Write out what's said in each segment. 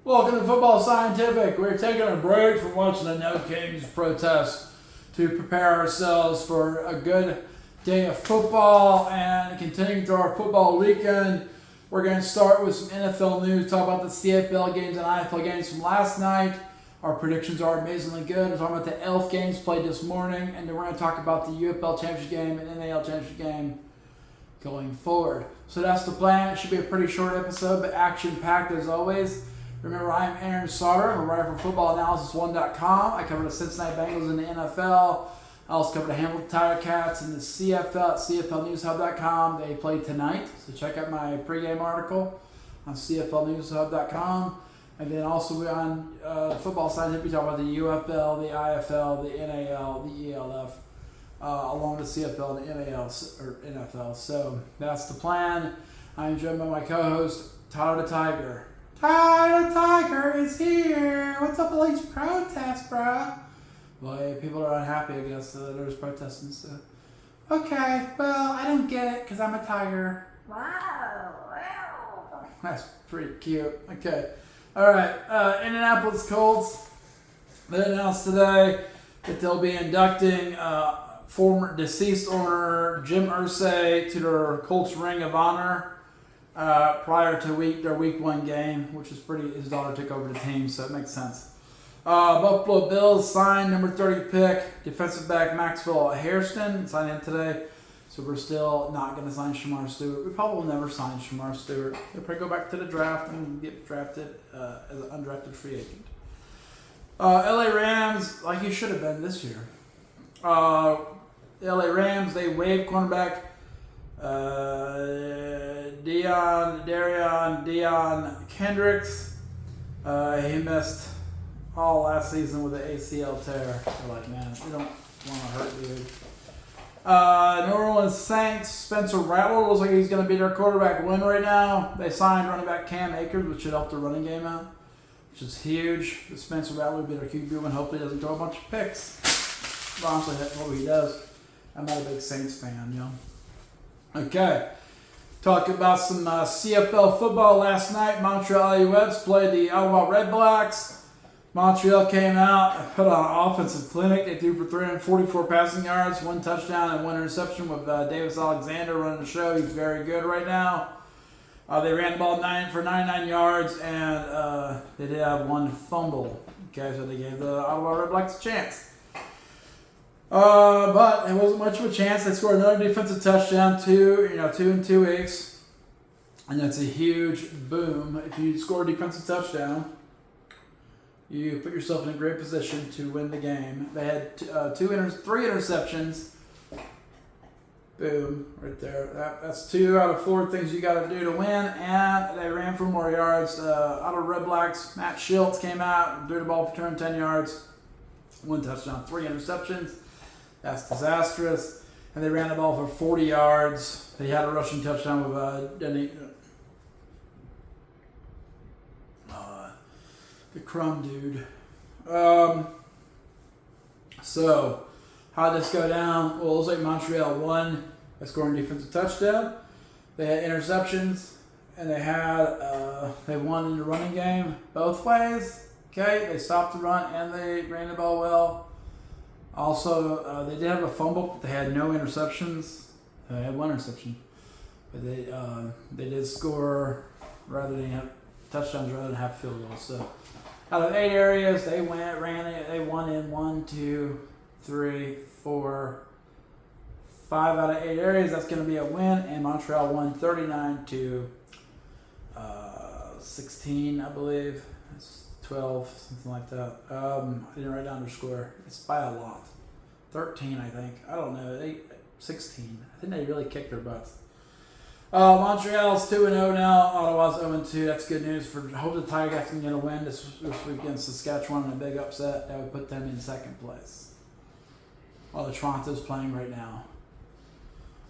Welcome to Football Scientific. We're taking a break from watching the No Kings protest to prepare ourselves for a good day of football and continuing through our football weekend. We're going to start with some NFL news, talk about the CFL games and IFL games from last night. Our predictions are amazingly good. We're talking about the ELF games played this morning, and then we're going to talk about the UFL Championship game and NAL Championship game going forward. So that's the plan. It should be a pretty short episode, but action-packed as always. Remember, I'm Aaron Sauter. I'm a writer for FootballAnalysisOne.com. I cover the Cincinnati Bengals in the NFL. I also cover the Hamilton Tiger Cats in the CFL at CFLNewsHub.com. They play tonight, so check out my pregame article on CFLNewsHub.com. And then also we're on Football Scientific. We talk about the UFL, the IFL, the NAL, the ELF, along with CFL and the NAL or NFL. So that's the plan. I'm joined by my co-host, Tyler the Tiger. Tyler the Tiger is here. What's up with all these protests, bro? Well, people are unhappy, I guess, there's protesting. So, okay, well, I don't get it because I'm a tiger. That's pretty cute. Okay. All right, Indianapolis Colts, they announced today that they'll be inducting former deceased owner Jim Irsay to their Colts Ring of Honor prior to their Week 1 game, which is pretty. His daughter took over the team, so it makes sense. Buffalo Bills signed number 30 pick defensive back Maxwell Hairston, signed him today. So we're still not going to sign Shamar Stewart. We probably will never sign Shamar Stewart. He'll probably go back to the draft and get drafted as an undrafted free agent. LA Rams, like he should have been this year. LA Rams, they waived cornerback Deion Kendricks. He missed all last season with an ACL tear. They're like, man, we don't want to hurt dude. New Orleans Saints, Spencer Rattler looks like he's going to be their quarterback one right now. They signed running back Cam Akers, which should help the running game out, which is huge. Spencer Rattler will be their QB1. Hopefully he doesn't throw a bunch of picks. But honestly, that's what he does. I'm not a big Saints fan, you know. Okay. Talk about some CFL football last night. Montreal Alouettes played the Ottawa Red Blacks. Montreal came out and put on an offensive clinic. They threw for 344 passing yards, 1 touchdown and 1 interception with Davis Alexander running the show. He's very good right now. They ran the ball for 99 yards, and they did have 1 fumble. Okay, so they gave the Ottawa Red Blacks a chance. But it wasn't much of a chance. They scored another defensive touchdown, 2 in 2 weeks. And that's a huge boom. If you score a defensive touchdown, you put yourself in a great position to win the game. They had 3 interceptions. Boom, right there. That's 2 out of 4 things you got to do to win. And they ran for more yards. Out of Red Blacks, Matt Schiltz came out and threw the ball for 210 yards. 1 touchdown, 3 interceptions. That's disastrous. And they ran the ball for 40 yards. They had a rushing touchdown with Denny. The crumb dude. So, how'd this go down? Well, it looks like Montreal won by scoring a defensive touchdown. They had interceptions, and they won in the running game both ways. Okay, they stopped the run and they ran the ball well. Also, they did have a fumble, but they had no interceptions. They had 1 interception, but they did score rather than have touchdowns rather than have field goals. So, out of 8 areas, they ran it. They won in 1, 2, 3, 4, 5 out of 8 areas. That's going to be a win, and Montreal won 39 to 16, I believe. It's 12, something like that. I didn't write down their score. It's by a lot. 13, I think. I don't know. 16. I think they really kicked their butts. Montreal's 2-0 now. Ottawa's 0-2. That's good news. I hope the Tigers can get a win this week against Saskatchewan in a big upset. That would put them in 2nd place. While the Toronto's playing right now.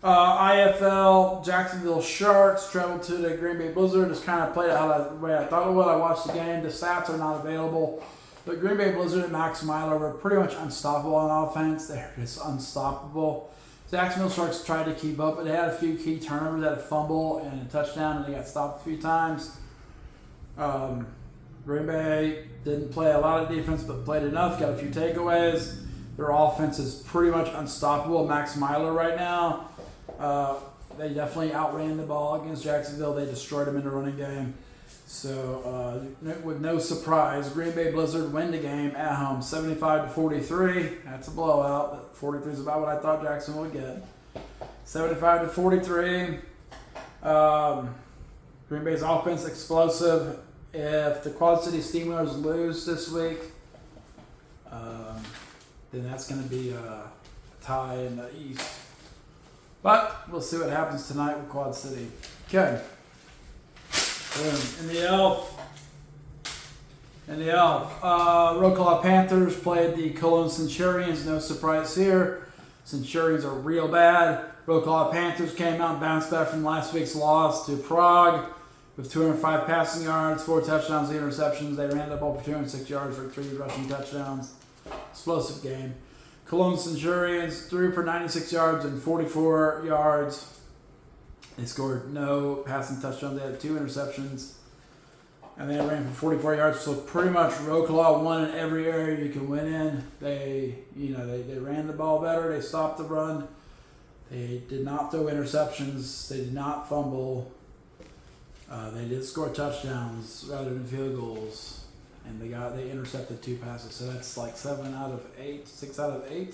IFL, Jacksonville Sharks traveled to the Green Bay Blizzard. Just kind of played out the way I thought it would. I watched the game. The stats are not available. The Green Bay Blizzard and Max Miler were pretty much unstoppable on offense. They're just unstoppable. Jacksonville Sharks tried to keep up, but they had a few key turnovers. They had a fumble and a touchdown, and they got stopped a few times. Green Bay didn't play a lot of defense, but played enough, got a few takeaways. Their offense is pretty much unstoppable. Max Myler right now. They definitely outran the ball against Jacksonville. They destroyed them in the running game. So, with no surprise, Green Bay Blizzard win the game at home, 75-43. That's a blowout, but 43 is about what I thought Jacksonville would get. 75-43. Green Bay's offense explosive. If the Quad City Steamers lose this week, then that's going to be a tie in the East. But we'll see what happens tonight with Quad City. Okay. In the Rockall Panthers played the Cologne Centurions. No surprise here. Centurions are real bad. Rockall Panthers came out and bounced back from last week's loss to Prague with 205 passing yards, 4 touchdowns, 8 interceptions. They ran the ball for 206 yards for 3 rushing touchdowns. Explosive game. Cologne Centurions threw for 96 yards and 44 yards. They scored no passing touchdowns. They had 2 interceptions. And they ran for 44 yards. So pretty much Rockall won in every area you can win in. They ran the ball better. They stopped the run. They did not throw interceptions. They did not fumble. They did score touchdowns rather than field goals. And they intercepted 2 passes. So that's like 7 out of 8, 6 out of 8.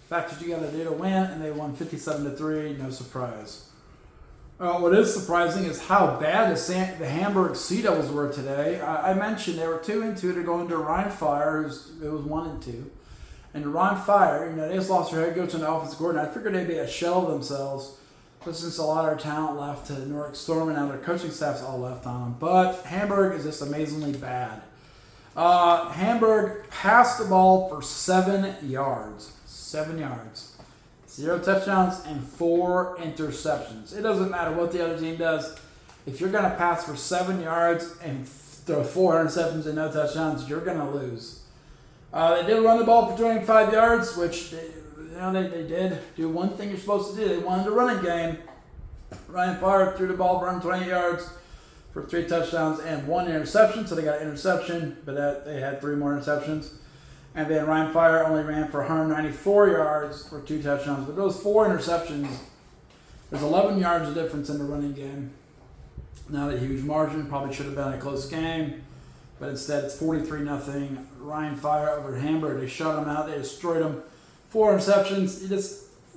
Fact that you got to do to win, and they won 57-3. No surprise. What is surprising is how bad the Hamburg Sea Devils were today. I mentioned they were 2-2 to go into Rhein Fire. It was 1-2. And Rhein Fire, they just lost their head coach and the offensive coordinator. I figured they'd be a shell of themselves. But since a lot of their talent left to Norwich Storm and now their coaching staff's all left on them. But Hamburg is just amazingly bad. Hamburg passed the ball for 7 yards. 7 yards. 0 touchdowns and 4 interceptions. It doesn't matter what the other team does. If you're going to pass for 7 yards and throw 4 interceptions and no touchdowns, you're going to lose. They did run the ball for 25 yards, which they did do one thing you're supposed to do. They wanted the running game. Ryan Fire threw the ball for 128 yards for 3 touchdowns and 1 interception. So they got an interception, but they had 3 more interceptions. And then Ryan Fire only ran for 194 yards for 2 touchdowns. But those 4 interceptions, there's 11 yards of difference in the running game. Not a huge margin. Probably should have been a close game. But instead, it's 43-0. Ryan Fire over Hamburg. They shut them out. They destroyed them. 4 interceptions.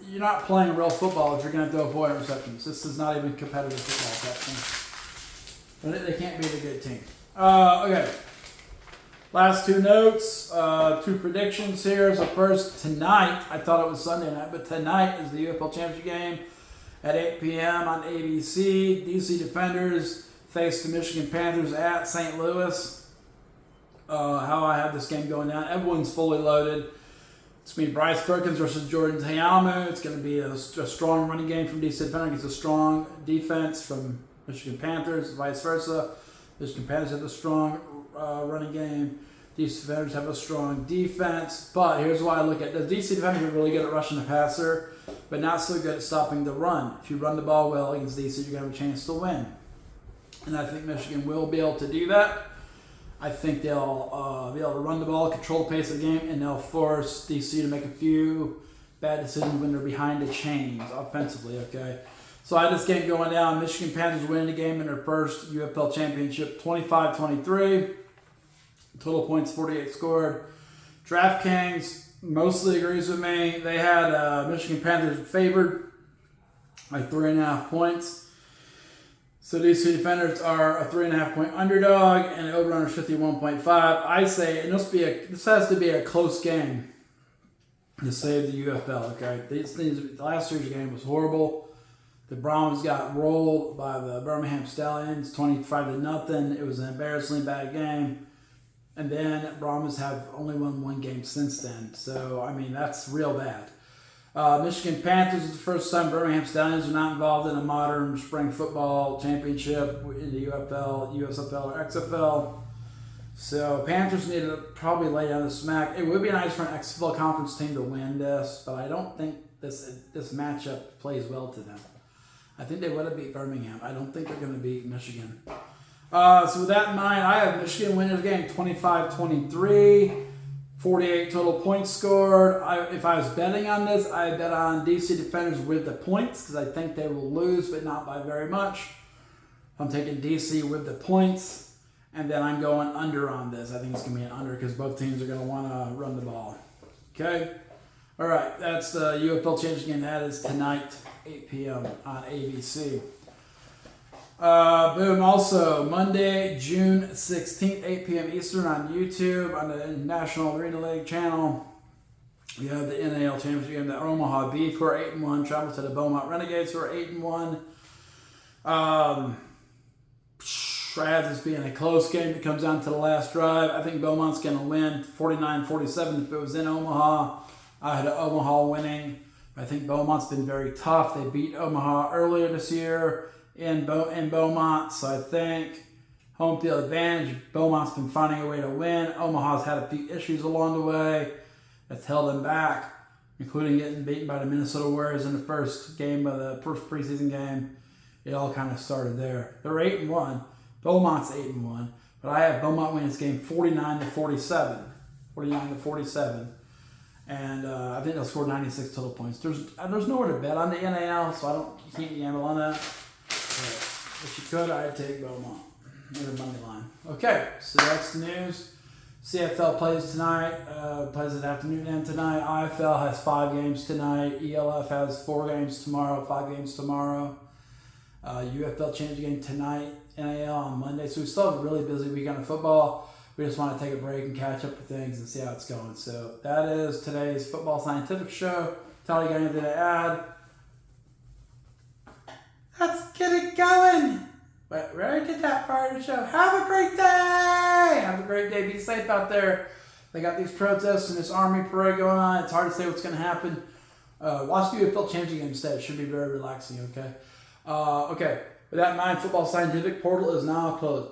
You're not playing real football if you're going to throw 4 interceptions. This is not even competitive football. But they can't beat a good team. Okay. Last 2 notes, 2 predictions here. So first, tonight, I thought it was Sunday night, but tonight is the UFL Championship game at 8 p.m. on ABC. DC Defenders face the Michigan Panthers at St. Louis. How I have this game going down, everyone's fully loaded. It's going to be Bryce Perkins versus Jordan Tayamu. It's going to be a strong running game from DC Defenders against a strong defense from Michigan Panthers, vice versa. Michigan Panthers have a strong running game. DC Defenders have a strong defense. But here's why I look at it. The DC Defenders are really good at rushing the passer, but not so good at stopping the run. If you run the ball well against DC, you're going to have a chance to win. And I think Michigan will be able to do that. I think they'll be able to run the ball, control the pace of the game, and they'll force DC to make a few bad decisions when they're behind the chains offensively, okay? So I had this game going down. Michigan Panthers winning the game in their first UFL Championship, 25-23. Total points, 48 scored. DraftKings mostly agrees with me. They had Michigan Panthers favored by 3.5 points. So DC Defenders are a 3.5 point underdog, and the over-under is 51.5. I say, and this has to be a close game to save the UFL. Okay, the last year's game was horrible. The Browns got rolled by the Birmingham Stallions, 25-0. It was an embarrassingly bad game, and then Browns have only won 1 game since then. So I mean, that's real bad. Michigan Panthers is the first time Birmingham Stallions are not involved in a modern spring football championship in the UFL, USFL, or XFL. So Panthers need to probably lay down the smack. It would be nice for an XFL conference team to win this, but I don't think this matchup plays well to them. I think they would have beat Birmingham. I don't think they're going to beat Michigan. So with that in mind, I have Michigan win this game 25-23. 48 total points scored. If I was betting on this, I bet on DC Defenders with the points because I think they will lose, but not by very much. I'm taking DC with the points, and then I'm going under on this. I think it's going to be an under because both teams are going to want to run the ball. Okay? All right, that's the UFL Championship game. That is tonight, 8 p.m. on ABC. Boom. Also, Monday, June 16th, 8 p.m. Eastern on YouTube on the National Arena League channel. We have the NAL Championship game. The Omaha Beef, who are 8-1, travel to the Beaumont Renegades, who are 8-1. I have this being a close game that comes down to the last drive. I think Beaumont's going to win 49-47 if it was in Omaha. I had Omaha winning. I think Beaumont's been very tough. They beat Omaha earlier this year in Beaumont, so I think home field advantage. Beaumont's been finding a way to win. Omaha's had a few issues along the way that's held them back, including getting beaten by the Minnesota Warriors in the first game of the first preseason game. It all kind of started there. They're 8-1. Beaumont's 8-1, but I have Beaumont win this game 49-47. 49-47. And I think they'll score 96 total points. There's nowhere to bet on the NAL, so you can't gamble on that. But if you could, I'd take Beaumont with a money line. Okay, so that's the news. CFL plays tonight, plays this afternoon and tonight. UFL has 5 games tonight. ELF has 4 games tomorrow, 5 games tomorrow. UFL Championship game tonight, NAL on Monday. So we still have a really busy weekend of football. We just want to take a break and catch up with things and see how it's going. So that is today's Football Scientific Show. Tell you got anything to add? Let's get it going. But we already did that part of the show. Have a great day. Have a great day. Be safe out there. They got these protests and this army parade going on. It's hard to say what's going to happen. Watch the UFL Championship game instead. It should be very relaxing, okay? Okay. With that in mind, Football Scientific portal is now closed.